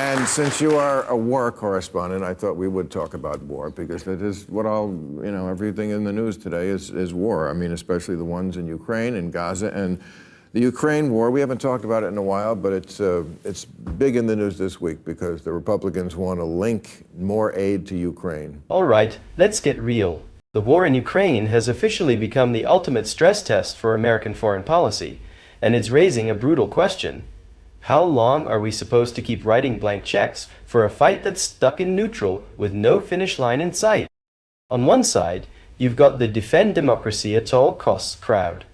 And since you are a war correspondent, I thought we would talk about war because that is what everything in the news today is war. I mean, especially the ones in Ukraine and Gaza and the Ukraine war. We haven't talked about it in a while, but it's big in the news this week because the Republicans want to link more aid to Ukraine. All right, let's get real. The war in Ukraine has officially become the ultimate stress test for American foreign policy, and it's raising a brutal question. How long are we supposed to keep writing blank checks for a fight that's stuck in neutral with no finish line in sight? On one side, you've got the defend democracy at all costs crowd,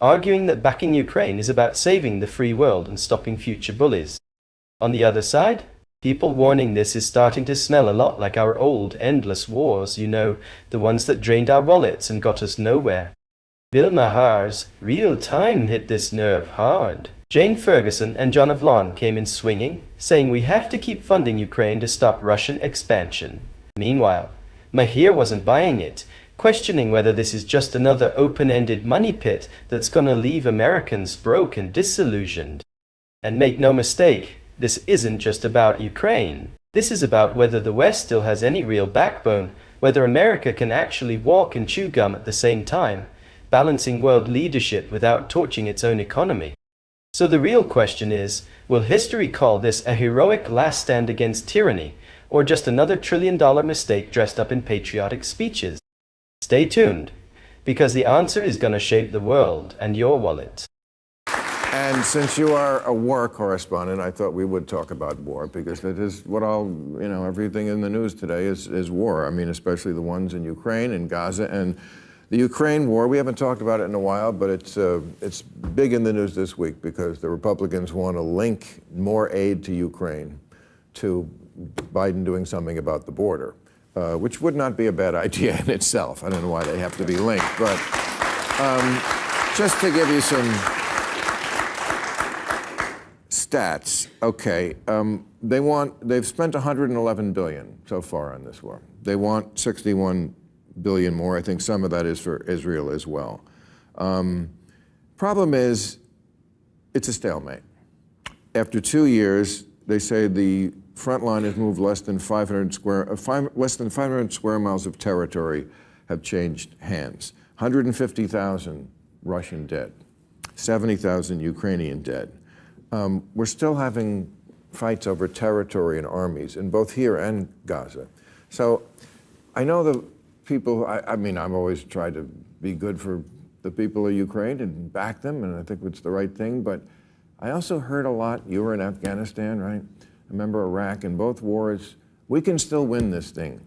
arguing that backing Ukraine is about saving the free world and stopping future bullies. On the other side, people warning this is starting to smell a lot like our old endless wars, the ones that drained our wallets and got us nowhere. Bill Maher's Real Time hit this nerve hard. Jane Ferguson and John Avlon came in swinging, saying we have to keep funding Ukraine to stop Russian expansion. Meanwhile, Maher wasn't buying it, questioning whether this is just another open-ended money pit that's gonna leave Americans broke and disillusioned. And make no mistake, this isn't just about Ukraine. This is about whether the West still has any real backbone, whether America can actually walk and chew gum at the same time, balancing world leadership without torching its own economy. So the real question is, will history call this a heroic last stand against tyranny, or just another trillion-dollar mistake dressed up in patriotic speeches? Stay tuned, because the answer is going to shape the world and your wallet. And since you are a war correspondent, I thought we would talk about war because that is what everything in the news today is war. I mean, especially the ones in Ukraine and Gaza and the Ukraine war. We haven't talked about it in a while, but it's big in the news this week because the Republicans want to link more aid to Ukraine to Biden doing something about the border, which would not be a bad idea in itself. I don't know why they have to be linked, but just to give you some stats, okay, they've spent $111 billion so far on this war. They want 61 billion more. I think some of that is for Israel as well. Problem is, it's a stalemate. After 2 years, they say the front line has moved less than 500 square miles of territory have changed hands. 150,000 Russian dead, 70,000 Ukrainian dead. We're still having fights over territory and armies in both here and Gaza. So I know the people, I've always tried to be good for the people of Ukraine and back them, and I think it's the right thing, but I also heard a lot, you were in Afghanistan, right? I remember Iraq, in both wars, we can still win this thing,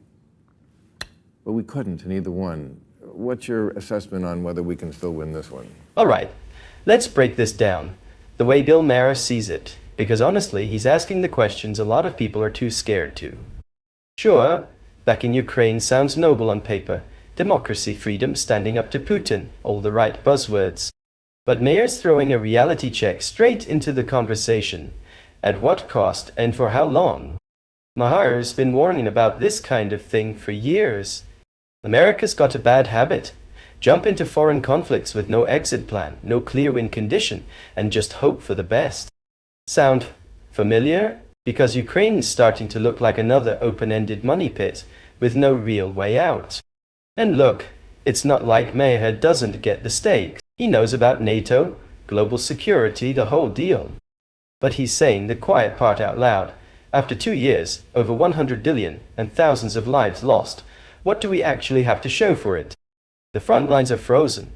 but we couldn't in either one. What's your assessment on whether we can still win this one? All right, let's break this down the way Bill Maher sees it, because honestly, he's asking the questions a lot of people are too scared to. Sure, backing Ukraine sounds noble on paper. Democracy, freedom, standing up to Putin, all the right buzzwords. But Maher's throwing a reality check straight into the conversation. At what cost and for how long? Maher's been warning about this kind of thing for years. America's got a bad habit. Jump into foreign conflicts with no exit plan, no clear win condition, and just hope for the best. Sound familiar? Because Ukraine's starting to look like another open-ended money pit with no real way out. And look, it's not like Maher doesn't get the stakes. He knows about NATO, global security, the whole deal. But he's saying the quiet part out loud. After 2 years, over 100 billion, and thousands of lives lost, what do we actually have to show for it? The front lines are frozen.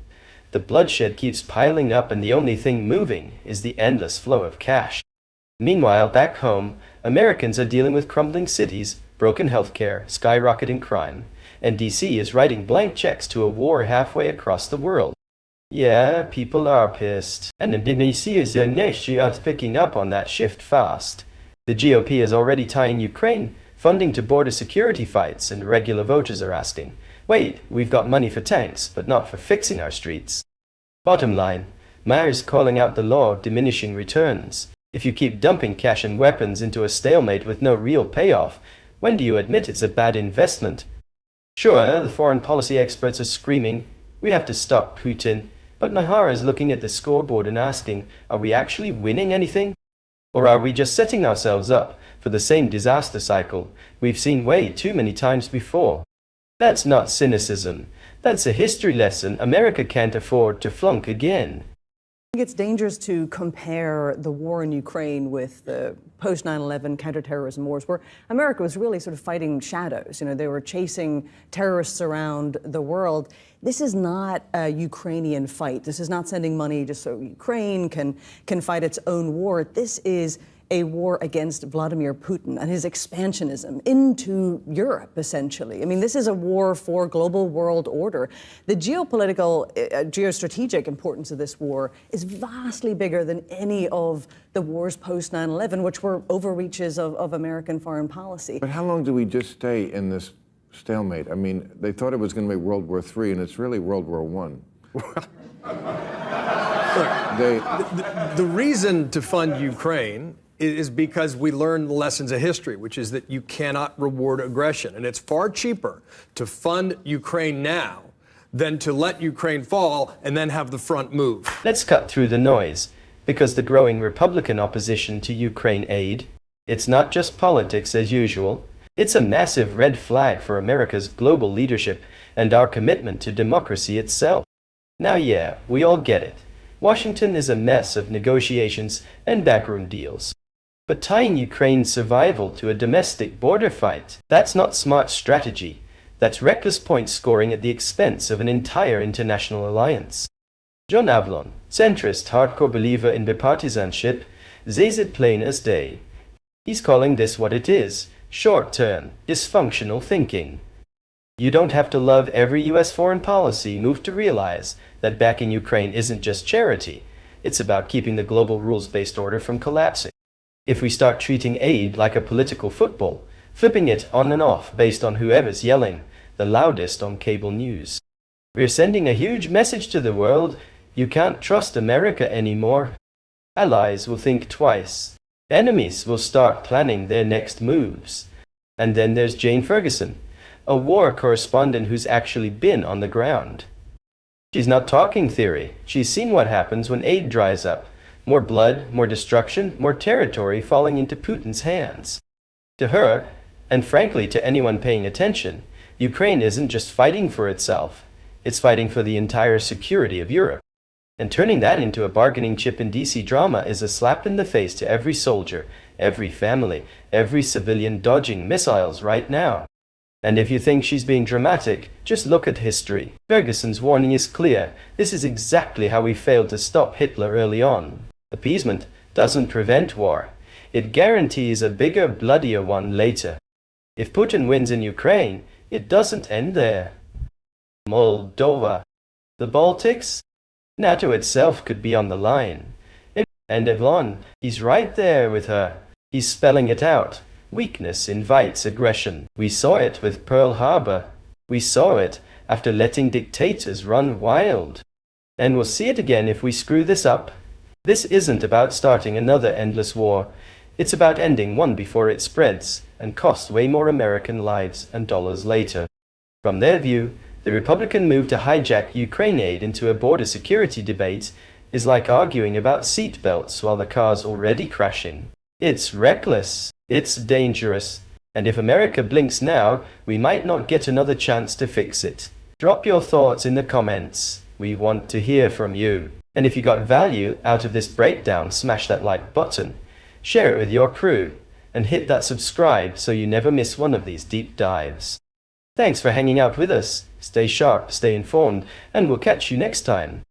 The bloodshed keeps piling up, and the only thing moving is the endless flow of cash. Meanwhile, back home, Americans are dealing with crumbling cities, broken healthcare, skyrocketing crime, and DC is writing blank checks to a war halfway across the world. Yeah, people are pissed, and the BBC is picking up on that shift fast. The GOP is already tying Ukraine funding to border security fights, and regular voters are asking, wait, we've got money for tanks, but not for fixing our streets. Bottom line, Maher's calling out the law of diminishing returns. If you keep dumping cash and weapons into a stalemate with no real payoff, when do you admit it's a bad investment? Sure, the foreign policy experts are screaming, we have to stop Putin, but Maher is looking at the scoreboard and asking, are we actually winning anything? Or are we just setting ourselves up for the same disaster cycle we've seen way too many times before. That's not cynicism. That's a history lesson America can't afford to flunk again. I think it's dangerous to compare the war in Ukraine with the post 9/11 counterterrorism wars, where America was really sort of fighting shadows. You know, they were chasing terrorists around the world. This is not a Ukrainian fight. This is not sending money just so Ukraine can fight its own war. This is a war against Vladimir Putin and his expansionism into Europe, essentially. I mean, this is a war for global world order. The geopolitical, geostrategic importance of this war is vastly bigger than any of the wars post 9/11, which were overreaches of American foreign policy. But how long do we just stay in this stalemate? I mean, they thought it was going to be World War III, and it's really World War I. The reason to fund Ukraine is because we learned the lessons of history, which is that you cannot reward aggression. And it's far cheaper to fund Ukraine now than to let Ukraine fall and then have the front move. Let's cut through the noise, because the growing Republican opposition to Ukraine aid, it's not just politics as usual. It's a massive red flag for America's global leadership and our commitment to democracy itself. Now, yeah, we all get it. Washington is a mess of negotiations and backroom deals. But tying Ukraine's survival to a domestic border fight, that's not smart strategy. That's reckless point scoring at the expense of an entire international alliance. John Avlon, centrist hardcore believer in bipartisanship, says it plain as day. He's calling this what it is: short-term, dysfunctional thinking. You don't have to love every US foreign policy move to realize that backing Ukraine isn't just charity. It's about keeping the global rules-based order from collapsing. If we start treating aid like a political football, flipping it on and off based on whoever's yelling the loudest on cable news, we're sending a huge message to the world: you can't trust America anymore. Allies will think twice. Enemies will start planning their next moves. And then there's Jane Ferguson, a war correspondent who's actually been on the ground. She's not talking theory. She's seen what happens when aid dries up. More blood, more destruction, more territory falling into Putin's hands. To her, and frankly to anyone paying attention, Ukraine isn't just fighting for itself. It's fighting for the entire security of Europe. And turning that into a bargaining chip in DC drama is a slap in the face to every soldier, every family, every civilian dodging missiles right now. And if you think she's being dramatic, just look at history. Ferguson's warning is clear. This is exactly how we failed to stop Hitler early on. Appeasement doesn't prevent war. It guarantees a bigger, bloodier one later. If Putin wins in Ukraine, it doesn't end there. Moldova, the Baltics, NATO itself could be on the line. And Avlon, he's right there with her. He's spelling it out. Weakness invites aggression. We saw it with Pearl Harbor. We saw it after letting dictators run wild. And we'll see it again if we screw this up. This isn't about starting another endless war. It's about ending one before it spreads and costs way more American lives and dollars later. From their view, the Republican move to hijack Ukraine aid into a border security debate is like arguing about seat belts while the car's already crashing. It's reckless. It's dangerous. And if America blinks now, we might not get another chance to fix it. Drop your thoughts in the comments. We want to hear from you. And if you got value out of this breakdown, smash that like button, share it with your crew, and hit that subscribe so you never miss one of these deep dives. Thanks for hanging out with us. Stay sharp, stay informed, and we'll catch you next time.